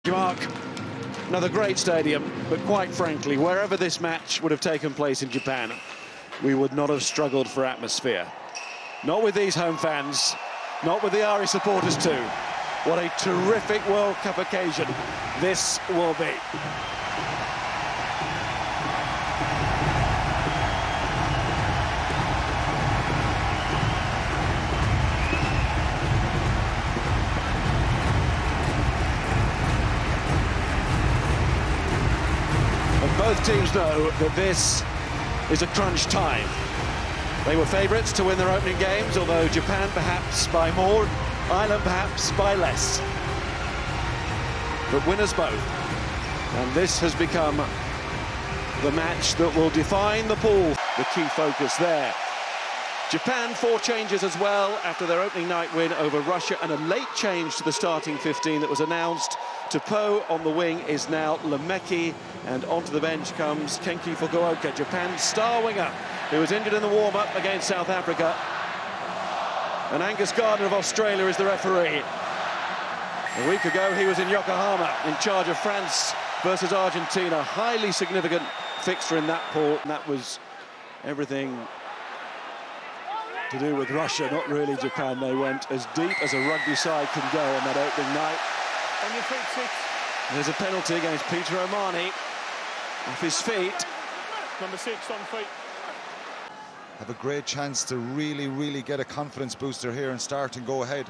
Mark, another great stadium, but quite frankly, wherever this match would have taken place in Japan, we would not have struggled for atmosphere. Not with these home fans, not with the Ari supporters too. What a terrific World Cup occasion this will be. Both teams know that this is a crunch time. They were favourites to win their opening games, although Japan perhaps by more, Ireland perhaps by less. But winners both. And this has become the match that will define the pool. The key focus there. Japan, 4 changes as well after their opening night win over Russia, and a late change to the starting 15 that was announced. Topo on the wing is now Lemeki, and onto the bench comes Kenki Fukuoka, Japan's star winger, who was injured in the warm-up against South Africa. And Angus Gardner of Australia is the referee. A week ago he was in Yokohama in charge of France versus Argentina. Highly significant fixture in that pool, and that was everything to do with Russia, not really Japan. They went as deep as a rugby side can go on that opening night. On your feet, 6. There's a penalty against Peter O'Mahony off his feet. Number 6 on feet. Have a great chance to really get a confidence booster here and start and go ahead.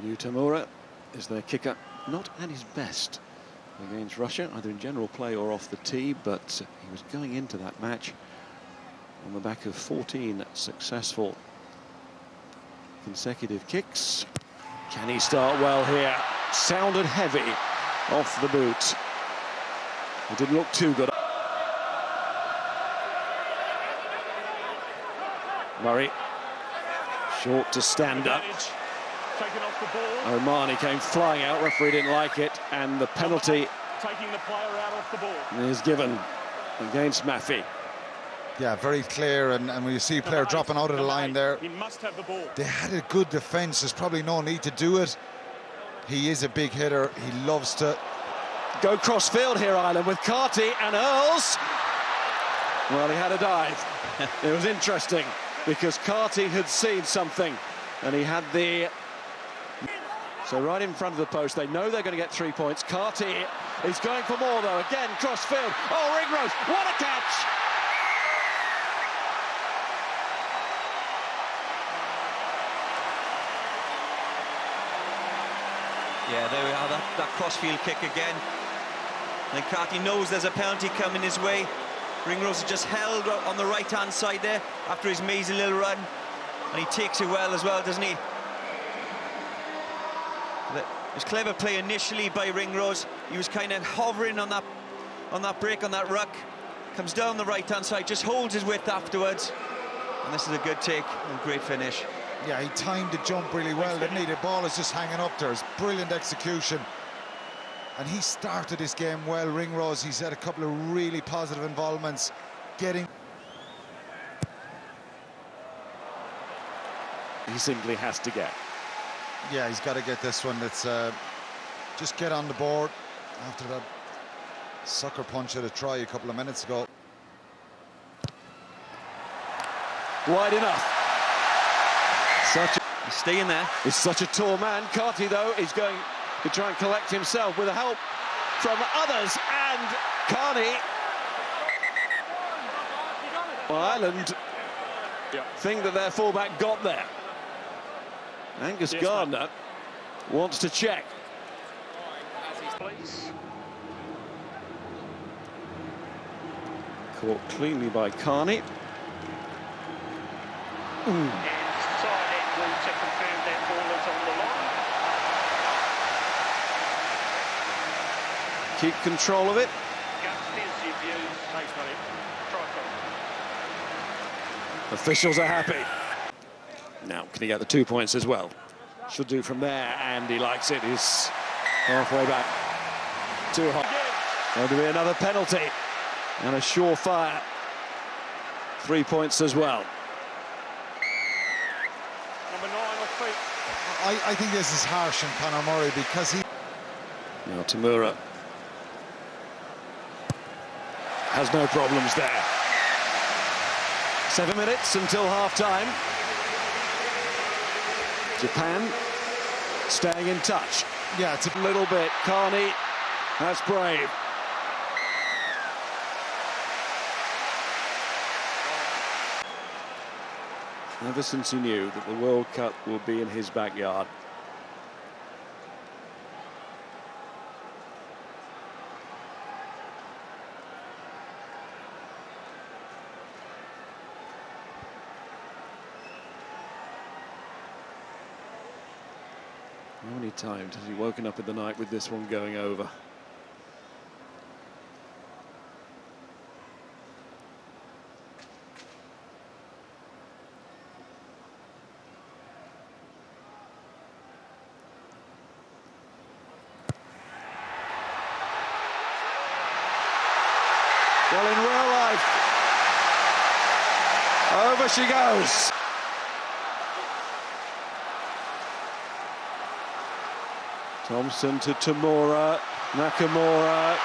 Utamura is their kicker, not at his best against Russia, either in general play or off the tee, but he was going into that match on the back of 14 successful consecutive kicks. Can he start well here? Sounded heavy off the boot. It didn't look too good. Murray, short to stand up. Taken off the ball. O'Mahony came flying out, referee didn't like it, and the penalty Taking the player out off the ball. is given against Maffey. Yeah, very clear, and when you see a player dropping out of the line there, He must have the ball. they had a good defence. There's probably no need to do it. He is a big hitter. He loves to Go cross-field here, Ireland, with Carty and Earls. Well, he had a dive. It was interesting, because Carty had seen something, and he had the... So right in front of the post, they know they're going to get 3 points. Carty is going for more, though. Again, cross-field. Oh, Ringrose, what a catch! Yeah, there we are, that crossfield kick again. And Carty knows there's a penalty coming his way. Ringrose has just held on the right-hand side there after his mazy little run. And he takes it well as well, doesn't he? It was clever play initially by Ringrose. He was kind of hovering on that break, on that ruck. Comes down the right-hand side, just holds his width afterwards. And this is a good take and great finish. Yeah, he timed the jump really well, didn't he? The ball is just hanging up there. It's brilliant execution. And he started this game well, Ringrose. He's had a couple of really positive involvements. He simply has to get. Yeah, he's got to get this one. That's just get on the board after that sucker punch at a try a couple of minutes ago. Wide enough. He's staying there. He's such a tall man. Carty, though, is going to try and collect himself with the help from others. And Carney. Well, Ireland think that their fullback got there. Angus Gardner wants to check. Caught cleanly by Carney. Keep control of it. Officials are happy. Now, can he get the 2 points as well? Should do from there, and he likes it. He's halfway back. Too hot. Going to be another penalty, and a surefire 3 points as well. Number 9 off feet. I think this is harsh on Conor Murray because Now Tamura has no problems there. 7 minutes until half-time. Japan staying in touch. Yeah, it's A little bit. Carney, that's brave. Ever since he knew that the World Cup will be in his backyard. How many times has he woken up in the night with this one going over? Well, in real life, over she goes. Thompson to Tamura, Nakamura,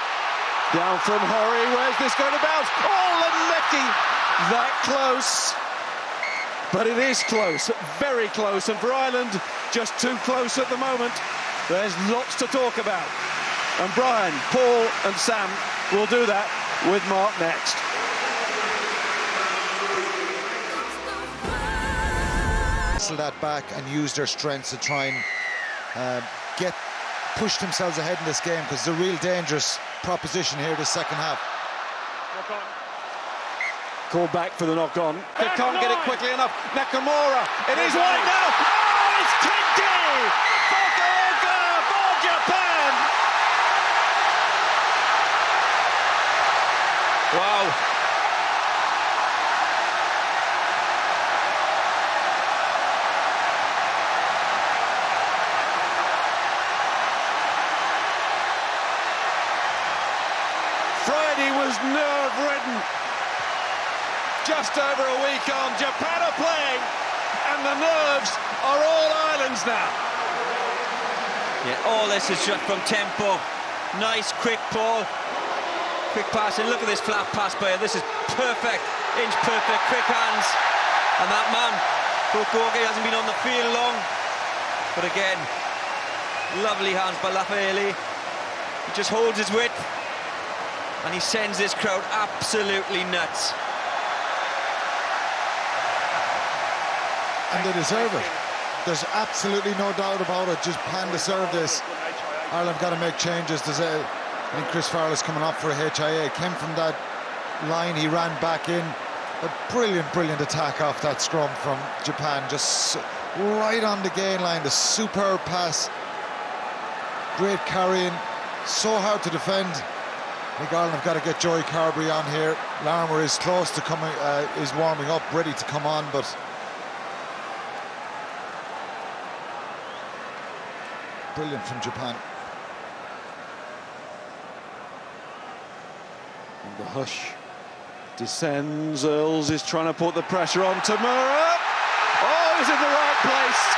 down from Horry. Where's this going to bounce? Oh, Lemeki, that close. But it is close, very close, and for Ireland, just too close at the moment. There's lots to talk about. And Brian, Paul and Sam will do that with Mark next. that back and use their strengths to try and push themselves ahead in this game, because it's a real dangerous proposition here this second half. Knock on. Called back for the knock-on. They can't get it quickly enough. Nakamura, it is wide now. Oh, it's 20 for Japan. Wow. Friday was nerve-ridden. Just over a week on, Japan are playing, and the nerves are all Ireland's now. Yeah, all this is just from tempo. Nice, quick ball, quick pass, and look at this flat pass by her. This is perfect, inch perfect, quick hands. And that man, Bukogi, hasn't been on the field long, but again, lovely hands by Lafaeli. He just holds his width, and he sends this crowd absolutely nuts. And they deserve it. There's absolutely no doubt about it. Japan deserve this. Ireland got to make changes. I think Chris Farrell is coming up for a HIA. Came from that line, he ran back in. A brilliant attack off that scrum from Japan. Just right on the gain line. The superb pass. Great carrying. So hard to defend. I think Ireland have got to get Joey Carberry on here. Larmer is close to coming, is warming up, ready to come on, but brilliant from Japan. And the hush descends. Earls is trying to put the pressure on Tamura. Oh, he's in the right place,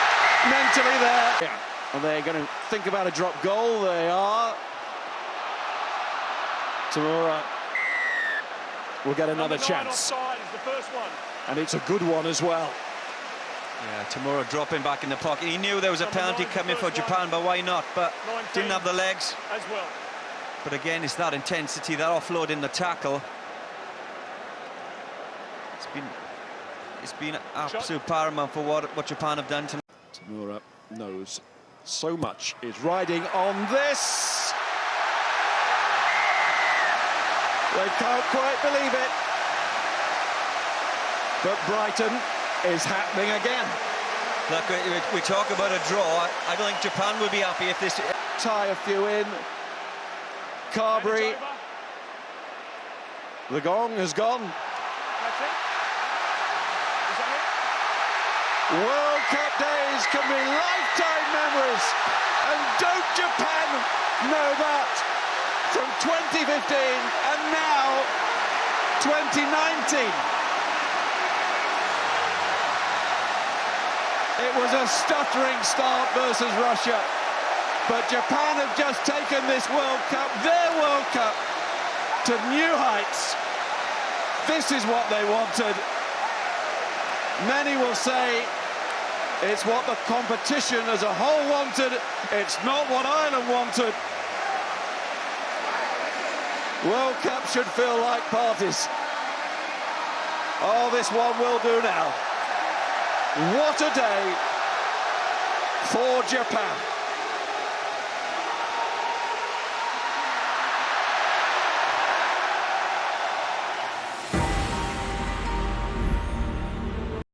mentally there. Yeah. And they're going to think about a drop goal. They are. Tamura will get another chance. Offside is the first one. And it's a good one as well. Yeah, Tamura dropping back in the pocket. He knew there was a penalty coming for Japan, but why not? But didn't have the legs. As well. But again, it's that intensity, that offload in the tackle. It's been absolute paramount for what Japan have done tonight. Tamura knows so much is riding on this. They can't quite believe it. But Brighton is happening again. Look, we talk about a draw. I don't think Japan will be happy if this... Tie a few in. Carberry. The gong has gone. That's it. Is that it? World Cup days can be lifetime memories. And don't Japan know that? From 2015 and now 2019. It was a stuttering start versus Russia, but Japan have just taken this this World Cup, their World Cup, to new heights. This is what they wanted. Many will say it's what the competition as a whole wanted. It's not what Ireland wanted. World Cup should feel like parties. Oh, this one will do now. What a day for Japan.